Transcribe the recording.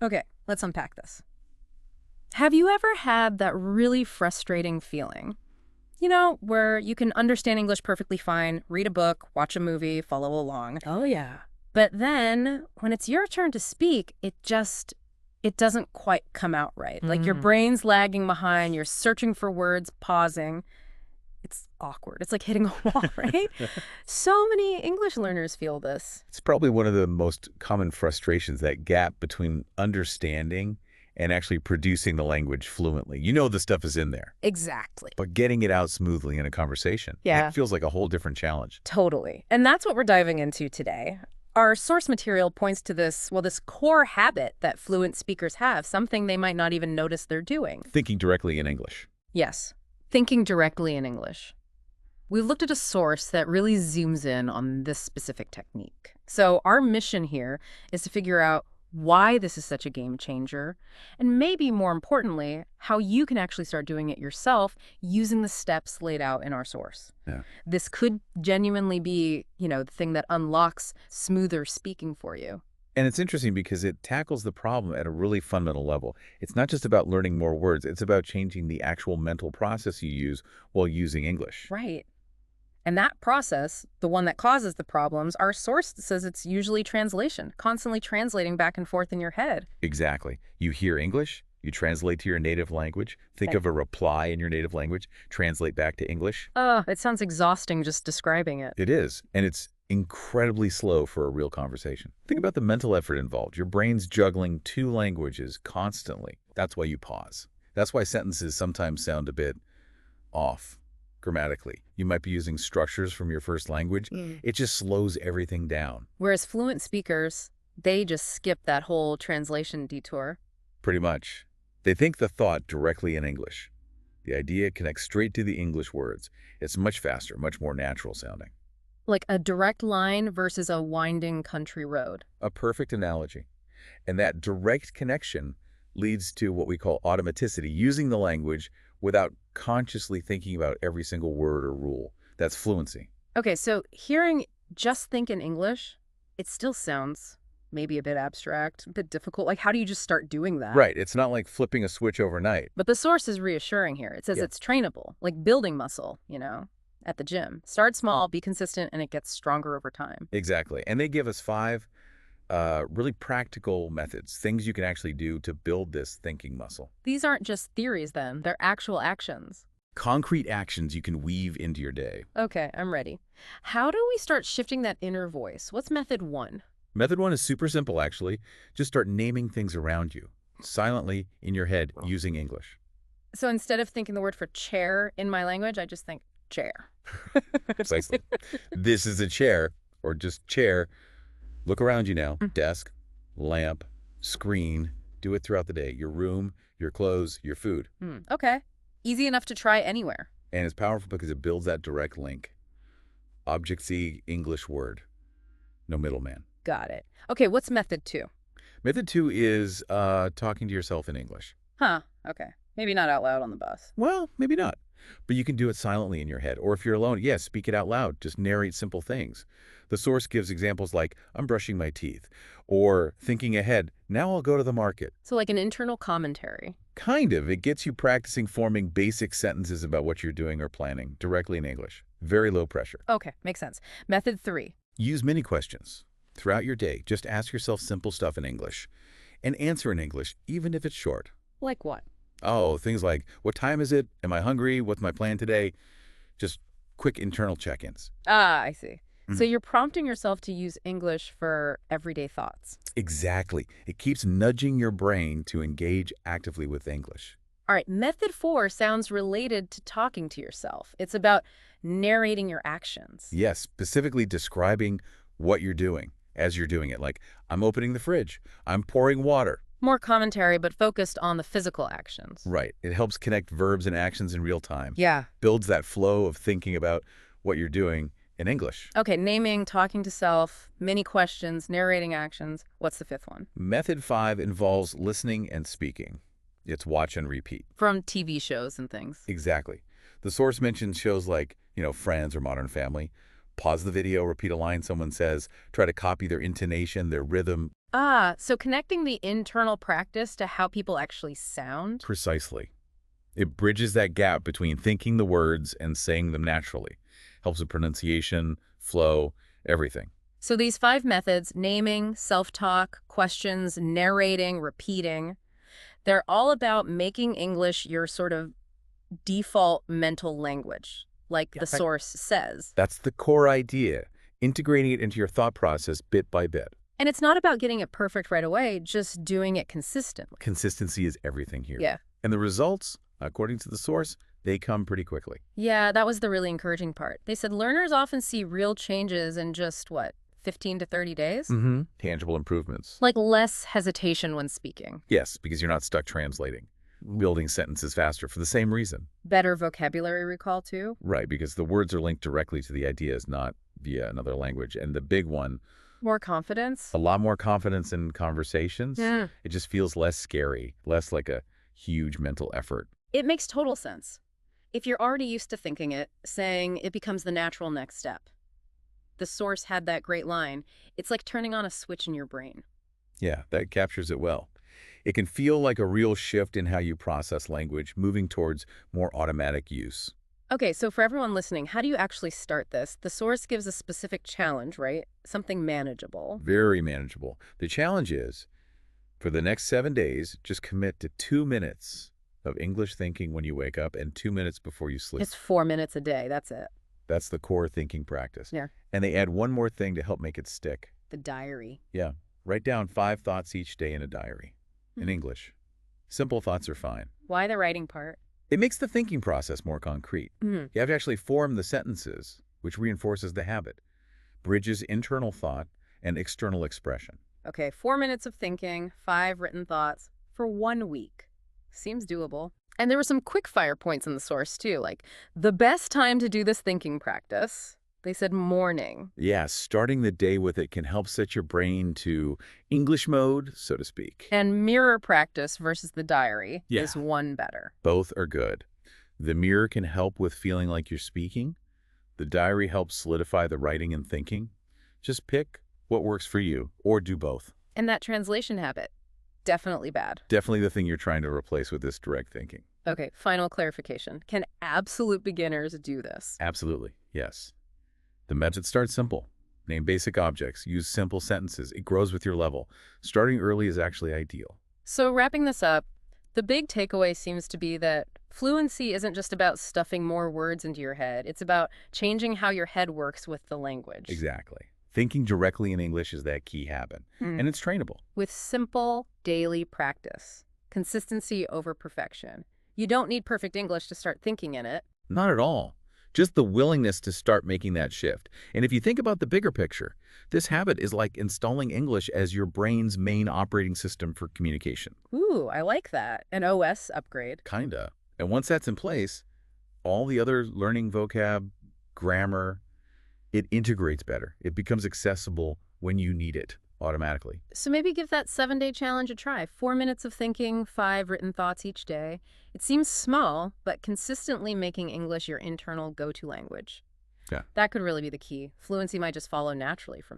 Okay, let's unpack this. Have you ever had that really frustrating feeling? You know, where you can understand English perfectly fine, read a book, watch a movie, follow along. Oh, yeah. But then when it's your turn to speak, it doesn't quite come out right. Like your Mm. brain's lagging behind, you're searching for words, pausing. It's awkward. It's like hitting a wall, right? So many English learners feel this. It's probably one of the most common frustrations, that gap between understanding and actually producing the language fluently. You know the stuff is in there, Exactly. but getting it out smoothly in a conversation, Yeah. that feels like a whole different challenge. Totally. And that's what we're diving into today. Our source material points to this core habit that fluent speakers have, something they might not even notice they're doing. Thinking directly in English. Yes, thinking directly in English. We looked at a source that really zooms in on this specific technique. So our mission here is to figure out why this is such a game changer, and maybe more importantly, how you can actually start doing it yourself using the steps laid out in our source. Yeah. This could genuinely be, the thing that unlocks smoother speaking for you. And it's interesting because it tackles the problem at a really fundamental level. It's not just about learning more words. It's about changing the actual mental process you use while using English. Right. And that process, the one that causes the problems, our source says it's usually translation, constantly translating back and forth in your head. Exactly. You hear English, you translate to your native language, think Okay. of a reply in your native language, translate back to English. It sounds exhausting just describing it. It is, and it's incredibly slow for a real conversation. Think about the mental effort involved. Your brain's juggling two languages constantly. That's why you pause. That's why sentences sometimes sound a bit off grammatically. You might be using structures from your first language. It just slows everything down, Whereas fluent speakers, they just skip that whole translation detour. pretty much. They think the thought directly in English. The idea connects straight to the English words. It's much faster, much more natural sounding. Like a direct line versus a winding country road. A perfect analogy. And that direct connection leads to what we call automaticity, using the language without consciously thinking about every single word or rule. That's fluency. Okay, so hearing just think in English, it still sounds maybe a bit abstract, a bit difficult. Like, how do you just start doing that? Right. It's not like flipping a switch overnight. But the source is reassuring here. It says Yeah. it's trainable, like building muscle, at the gym. Start small, be consistent, and it gets stronger over time. Exactly. And they give us 5 really practical methods, things you can actually do to build this thinking muscle. These aren't just theories then, they're actual actions. Concrete actions you can weave into your day. Okay, I'm ready. How do we start shifting that inner voice? What's method 1? Method 1 is super simple, actually. Just start naming things around you, silently in your head, using English. So instead of thinking the word for chair in my language, I just think chair. Precisely. This is a chair, or just chair. Look around you now. Desk, lamp, screen. Do it throughout the day. Your room, your clothes, your food. Okay. Easy enough to try anywhere. And it's powerful because it builds that direct link. Object C, English word. No middleman. Got it. Okay, what's method 2? Method 2 is talking to yourself in English. Huh, okay. Maybe not out loud on the bus. Well, maybe not. But you can do it silently in your head. Or if you're alone, yes, speak it out loud. Just narrate simple things. The source gives examples like, I'm brushing my teeth. Or thinking ahead, now I'll go to the market. So like an internal commentary. Kind of. It gets you practicing forming basic sentences about what you're doing or planning directly in English. Very low pressure. Okay, makes sense. Method 3. Use mini questions. Throughout your day, just ask yourself simple stuff in English. And answer in English, even if it's short. Like what? Oh, things like, what time is it? Am I hungry? What's my plan today? Just quick internal check-ins. Ah, I see. So you're prompting yourself to use English for everyday thoughts. Exactly. It keeps nudging your brain to engage actively with English. All right, method 4 sounds related to talking to yourself. It's about narrating your actions. Yes, specifically describing what you're doing as you're doing it. Like, I'm opening the fridge. I'm pouring water. More commentary, but focused on the physical actions. Right. It helps connect verbs and actions in real time. Yeah. Builds that flow of thinking about what you're doing in English. Okay, naming, talking to self, many questions, narrating actions. What's the 5th one? Method 5 involves listening and speaking. It's watch and repeat. From TV shows and things. Exactly. The source mentions shows like, Friends or Modern Family, Pause the video, repeat a line someone says, try to copy their intonation, their rhythm. Ah, so connecting the internal practice to how people actually sound? Precisely. It bridges that gap between thinking the words and saying them naturally. Helps with pronunciation, flow, everything. So these 5 methods, naming, self-talk, questions, narrating, repeating, they're all about making English your sort of default mental language, like Yeah, the source says. that's the core idea, integrating it into your thought process bit by bit. And it's not about getting it perfect right away, just doing it consistently. Consistency is everything here. Yeah. And the results, according to the source, they come pretty quickly. Yeah, that was the really encouraging part. They said learners often see real changes in just, what, 15 to 30 days? Tangible improvements. Like less hesitation when speaking. Yes, because you're not stuck translating. Building sentences faster for the same reason. Better vocabulary recall, too. Right, because the words are linked directly to the ideas, not via another language. And the big one, More confidence. a lot more confidence in conversations. Yeah. It just feels less scary, less like a huge mental effort. It makes total sense. If you're already used to thinking it, saying it becomes the natural next step. The source had that great line. It's like turning on a switch in your brain. Yeah, that captures it well. It can feel like a real shift in how you process language, moving towards more automatic use. Okay, so for everyone listening, how do you actually start this? The source gives a specific challenge, right? Something manageable. Very manageable. The challenge is, for the next 7 days, just commit to 2 minutes of English thinking when you wake up and 2 minutes before you sleep. It's 4 minutes a day. That's it. That's the core thinking practice. Yeah. And they add one more thing to help make it stick. The diary. Yeah. Write down 5 thoughts each day in a diary. In English. Simple thoughts are fine. Why the writing part? It makes the thinking process more concrete. You have to actually form the sentences, which reinforces the habit, bridges internal thought and external expression. Okay, 4 minutes of thinking, 5 written thoughts for 1 week. Seems doable. And there were some quick fire points in the source, too, like the best time to do this thinking practice. They said morning. Yeah, starting the day with it can help set your brain to English mode, so to speak. And mirror practice versus the diary Yeah. is one better. Both are good. The mirror can help with feeling like you're speaking. The diary helps solidify the writing and thinking. Just pick what works for you, or do both. And that translation habit, definitely bad. Definitely the thing you're trying to replace with this direct thinking. Okay, final clarification. Can absolute beginners do this? Absolutely, yes. The method starts simple. Name basic objects. Use simple sentences. It grows with your level. Starting early is actually ideal. So wrapping this up, the big takeaway seems to be that fluency isn't just about stuffing more words into your head. It's about changing how your head works with the language. Exactly. Thinking directly in English is that key habit. And it's trainable. With simple daily practice. Consistency over perfection. You don't need perfect English to start thinking in it. Not at all. Just the willingness to start making that shift. And if you think about the bigger picture, this habit is like installing English as your brain's main operating system for communication. Ooh, I like that. An OS upgrade. Kinda. And once that's in place, all the other learning vocab, grammar, it integrates better. It becomes accessible when you need it automatically. So maybe give that 7-day challenge a try. 4 minutes of thinking, 5 written thoughts each day. It seems small, but consistently making English your internal go-to language. Yeah. That could really be the key. Fluency might just follow naturally from